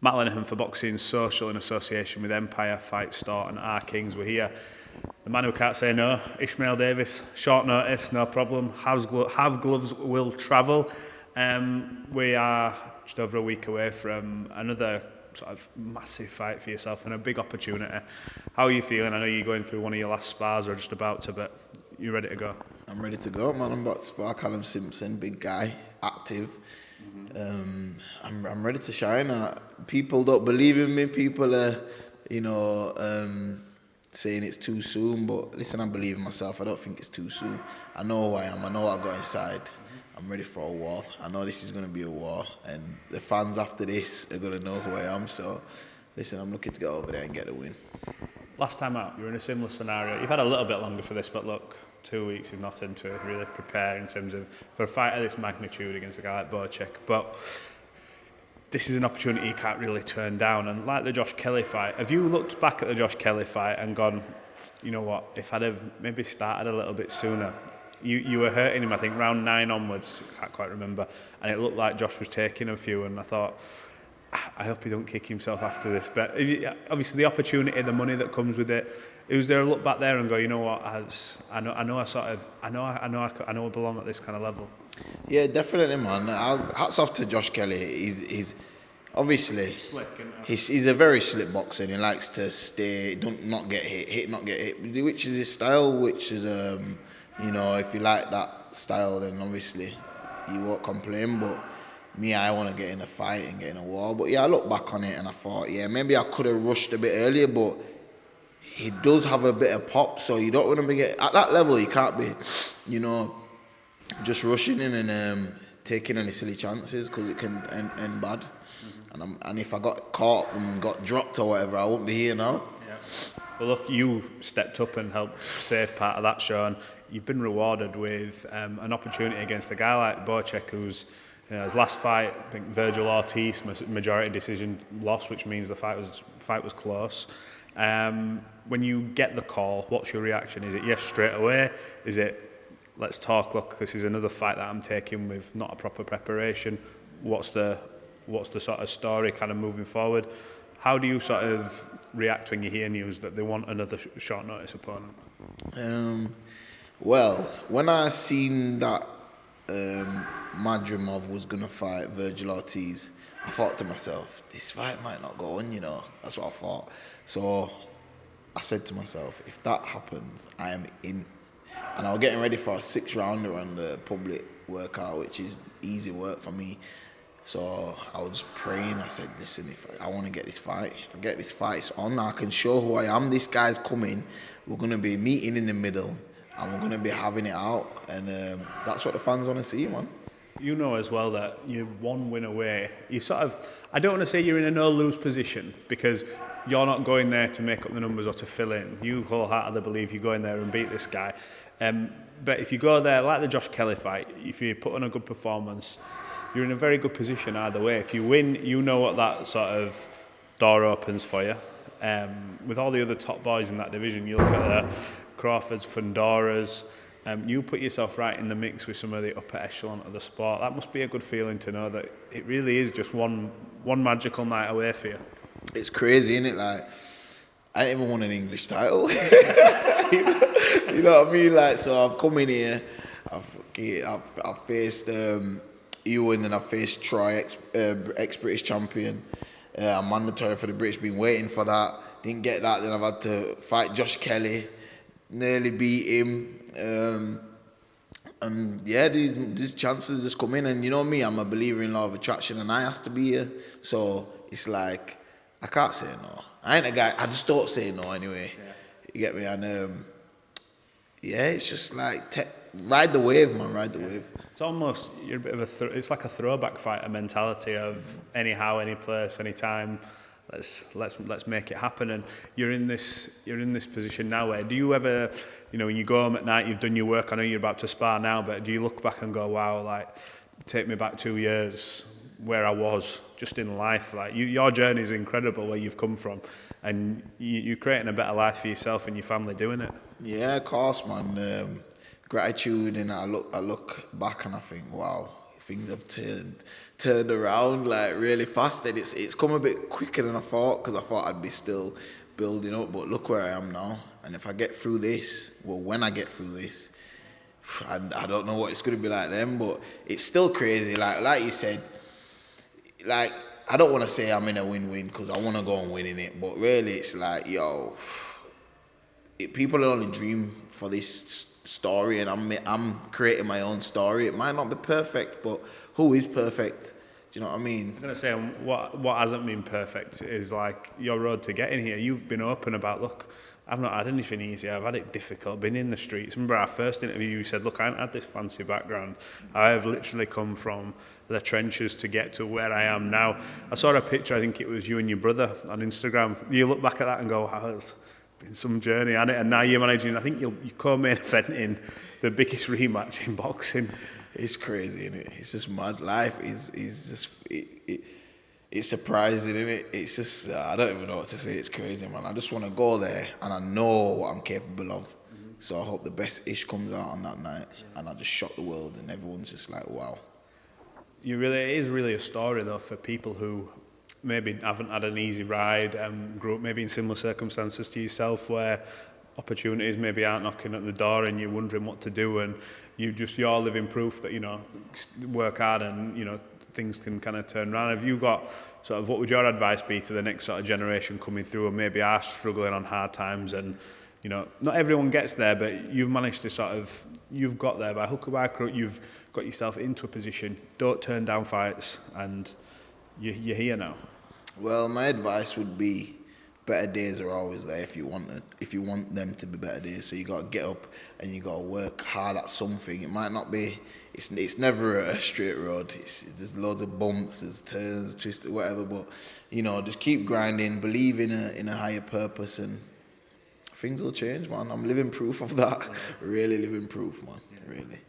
Matt Lenihan for Boxing Social in association with Empire, Fight Store and Our Kings. We're here. The man who can't say no, Ishmael Davis, short notice, no problem. Have gloves, will travel. We are just over a week away from another sort of massive fight for yourself and a big opportunity. How are you feeling? I know you're going through one of your last spars or just about to, but you ready to go? I'm ready to go, man. I'm about to spar Callum Simpson, big guy, active. I'm ready to shine. People don't believe in me. People are, saying it's too soon. But listen, I believe in myself. I don't think it's too soon. I know who I am. I know what I got inside. I'm ready for a war. I know this is going to be a war. And the fans after this are going to know who I am. So, listen, I'm looking to get over there and get the win. Last time out, you were in a similar scenario. You've had a little bit longer for this, but look, 2 weeks is nothing to really prepare in terms of for a fight of this magnitude against a guy like Usyk. But this is an opportunity you can't really turn down. And like the Josh Kelly fight, have you looked back at the Josh Kelly fight and gone, you know what, if I'd have maybe started a little bit sooner? You were hurting him, I think, round 9 onwards, I can't quite remember, and it looked like Josh was taking a few, and I thought, I hope he don't kick himself after this. But obviously the opportunity, the money that comes with it, was there a look back there and go, you know what, I know I belong at this kind of level? Yeah, definitely, man. Hats off to Josh Kelly. He's obviously slick, he's a very slick boxer, and he likes to stay, not get hit, not get hit, which is his style. Which is if you like that style, then obviously you won't complain. But me, I want to get in a fight and get in a war. But yeah, I look back on it and I thought, yeah, maybe I could have rushed a bit earlier, but he does have a bit of pop, so you don't want to be at that level. You can't be, just rushing in and taking any silly chances, because it can end bad. And if I got caught and got dropped or whatever, I won't be here now. Yeah. Well, look, you stepped up and helped save part of that show, and you've been rewarded with an opportunity against a guy like Usyk, who's his last fight, I think Virgil Ortiz majority decision loss, which means the fight was close. When you get the call, what's your reaction? Is it yes straight away? Is it let's talk? Look, this is another fight that I'm taking with not a proper preparation. What's the sort of story kind of moving forward? How do you sort of react when you hear news that they want another short notice opponent? Well, when I seen that Madrimov was gonna fight Virgil Ortiz, I thought to myself, this fight might not go on, That's what I thought. So I said to myself, if that happens, I am in. And I was getting ready for a 6-rounder on the public workout, which is easy work for me. So I was just praying. I said, listen, if I want to get this fight, if I get this fight, it's on. I can show who I am. This guy's coming. We're going to be meeting in the middle, and we're going to be having it out. And that's what the fans want to see, man. You know as well that you're 1 win away. You sort of, I don't want to say you're in a no-lose position, because you're not going there to make up the numbers or to fill in. You wholeheartedly believe you go in there and beat this guy. But if you go there, like the Josh Kelly fight, if you put on a good performance, you're in a very good position either way. If you win, you know what that sort of door opens for you. With all the other top boys in that division, you look at the Crawfords, Fundoras, you put yourself right in the mix with some of the upper echelon of the sport. That must be a good feeling to know that it really is just one magical night away for you. It's crazy, isn't it? Like, I didn't even want an English title. You know what I mean? Like, so I've come in here, I've faced Ewan, and I've faced Troy, ex-British champion. I'm mandatory for the British, been waiting for that. Didn't get that, then I've had to fight Josh Kelly, nearly beat him. And yeah, these chances just come in, and you know me, I'm a believer in law of attraction, and I has to be here. So it's like, I can't say no. I ain't a guy, I just don't say no anyway. Yeah. You get me? And yeah, it's just like, ride the wave, man, ride the wave. It's almost, you're a bit of it's like a throwback fighter mentality of anyhow, any place, any time. Let's make it happen. And you're in this position now where, do you ever, when you go home at night, you've done your work, I know you're about to spar now, but do you look back and go, wow, like, take me back 2 years where I was just in life? Like, your journey is incredible where you've come from, and you're creating a better life for yourself and your family doing it. Yeah, of course, man. Gratitude, and I look back and I think, wow, if things have turned around like really fast, and it's come a bit quicker than I thought, because I thought I'd be still building up. But look where I am now, and if I get through this, well, when I get through this, I don't know what it's going to be like then, but it's still crazy. Like you said, like, I don't want to say I'm in a win-win, because I want to go and win in it, but really it's like, yo, people only dream for this story, and I'm creating my own story. It might not be perfect, but who is perfect? Do you know what I mean? I'm going to say, what hasn't been perfect is like your road to getting here. You've been open about, look, I've not had anything easy. I've had it difficult, been in the streets. Remember our first interview, you said, look, I haven't had this fancy background. I have literally come from the trenches to get to where I am now. I saw a picture, I think it was you and your brother on Instagram. You look back at that and go, wow, it's been some journey, hasn't it? And now you're managing, I think you co-main eventing the biggest rematch in boxing. It's crazy, isn't it? It's just mad. Life is just it's surprising, isn't it? It's just I don't even know what to say. It's crazy, man. I just want to go there, and I know what I'm capable of. So I hope the best Ish comes out on that night, and I just shock the world, and everyone's just like, wow. It is really a story though for people who maybe haven't had an easy ride, grew up maybe in similar circumstances to yourself, where opportunities maybe aren't knocking at the door and you're wondering what to do, and you're living proof that, you know, work hard and, you know, things can kind of turn around. Have you got sort of, what would your advice be to the next sort of generation coming through and maybe are struggling on hard times, and, you know, not everyone gets there, but you've managed to sort of, you've got there by hook or by crook, you've got yourself into a position, don't turn down fights, and you're here now? Well, my advice would be, better days are always there if you want them to be better days. So you got to get up and you got to work hard at something. It might not be, it's never a straight road. There's loads of bumps, there's turns, twists, whatever. But, you know, just keep grinding, believe in a higher purpose, and things will change, man. I'm living proof of that. Really living proof, man. Really.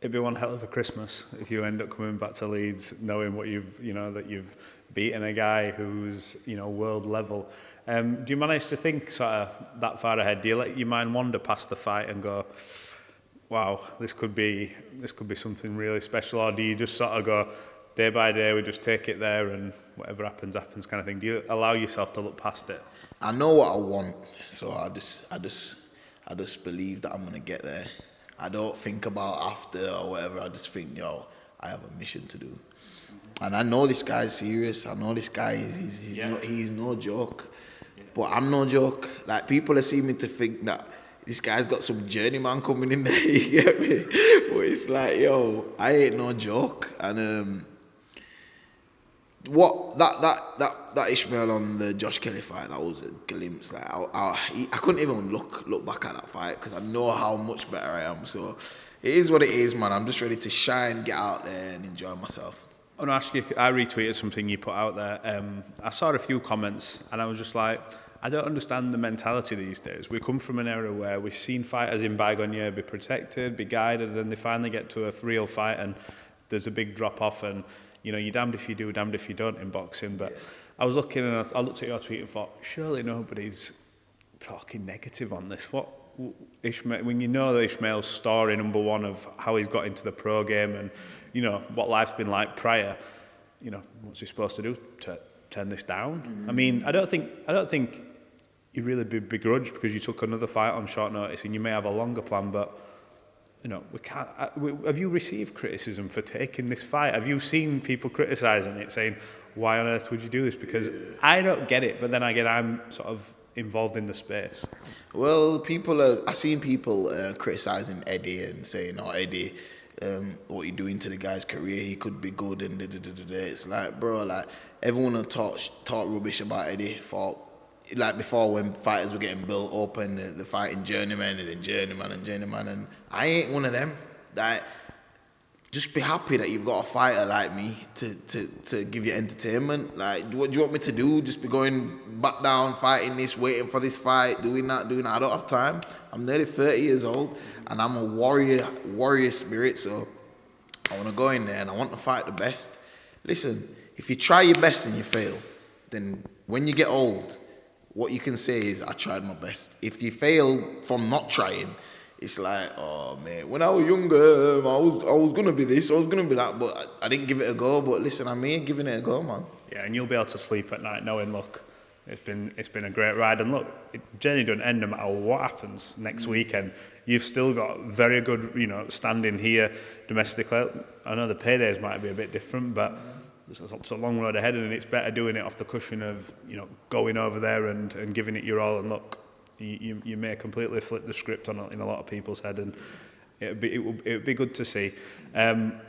It'd be one hell of a Christmas if you end up coming back to Leeds knowing what that you've beaten a guy who's, you know, world level. Do you manage to think sort of that far ahead? Do you let your mind wander past the fight and go, wow, this could be something really special? Or do you just sort of go, day by day, we just take it there and whatever happens kind of thing? Do you allow yourself to look past it? I know what I want, so I just believe that I'm gonna get there. I don't think about after or whatever. I just think, yo, I have a mission to do. And I know this guy's serious. I know this guy, he's no joke. Yeah. But I'm no joke. Like, people are seeming to think that this guy's got some journeyman coming in there, you get me? But it's like, yo, I ain't no joke. And what that Ishmael on the Josh Kelly fight, that was a glimpse. Like, I couldn't even look back at that fight, because I know how much better I am. So it is what it is, man. I'm just ready to shine, get out there, and enjoy myself. I want to ask you, I retweeted something you put out there. I saw a few comments and I was just like, I don't understand the mentality these days. We come from an era where we've seen fighters in bygone year be protected, be guided, and then they finally get to a real fight and there's a big drop off, and, you know, you're damned if you do, damned if you don't in boxing. But I was looking and I looked at your tweet and thought, surely nobody's talking negative on this. What Ishmael, when you know the Ishmael's story, number one, of how he's got into the pro game and, you know, what life's been like prior, you know, what's he supposed to do to turn this down? Mm-hmm. I mean, I don't think you really be begrudged because you took another fight on short notice and you may have a longer plan, but, you know, we can't. Have you received criticism for taking this fight? Have you seen people criticising it, saying, why on earth would you do this? Because I don't get it, but then again, I'm sort of involved in the space. Well, I've seen people criticising Eddie and saying, oh, Eddie, what you doing to the guy's career, he could be good, and It's like, bro, like, everyone talk rubbish about Eddie before, when fighters were getting built up and the fighting journeyman and then journeyman, and I ain't one of them. Like, just be happy that you've got a fighter like me to give you entertainment. Like, what do you want me to do? Just be going back down, fighting this, waiting for this fight, doing that. I don't have time. I'm nearly 30 years old, and I'm a warrior spirit, so I want to go in there and I want to fight the best. Listen, if you try your best and you fail, then when you get old, what you can say is, I tried my best. If you fail from not trying, it's like, oh man, when I was younger, I was gonna be this, I was gonna be that, but I didn't give it a go. But listen, I'm here giving it a go, man. Yeah, and you'll be able to sleep at night knowing, look, it's been a great ride, and look, journey doesn't end no matter what happens next weekend. You've still got very good, standing here domestically. I know the paydays might be a bit different, but it's a long road ahead, and it's better doing it off the cushion of going over there and giving it your all. And look, you may completely flip the script in a lot of people's head, and it'd be good to see.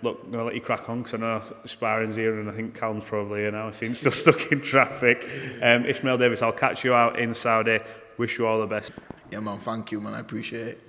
Look, I'm gonna let you crack on because I know sparring's here, and I think Calum's probably here now if he's still stuck in traffic. Ishmael Davis, I'll catch you out in Saudi. Wish you all the best. Yeah, man. Thank you, man. I appreciate it.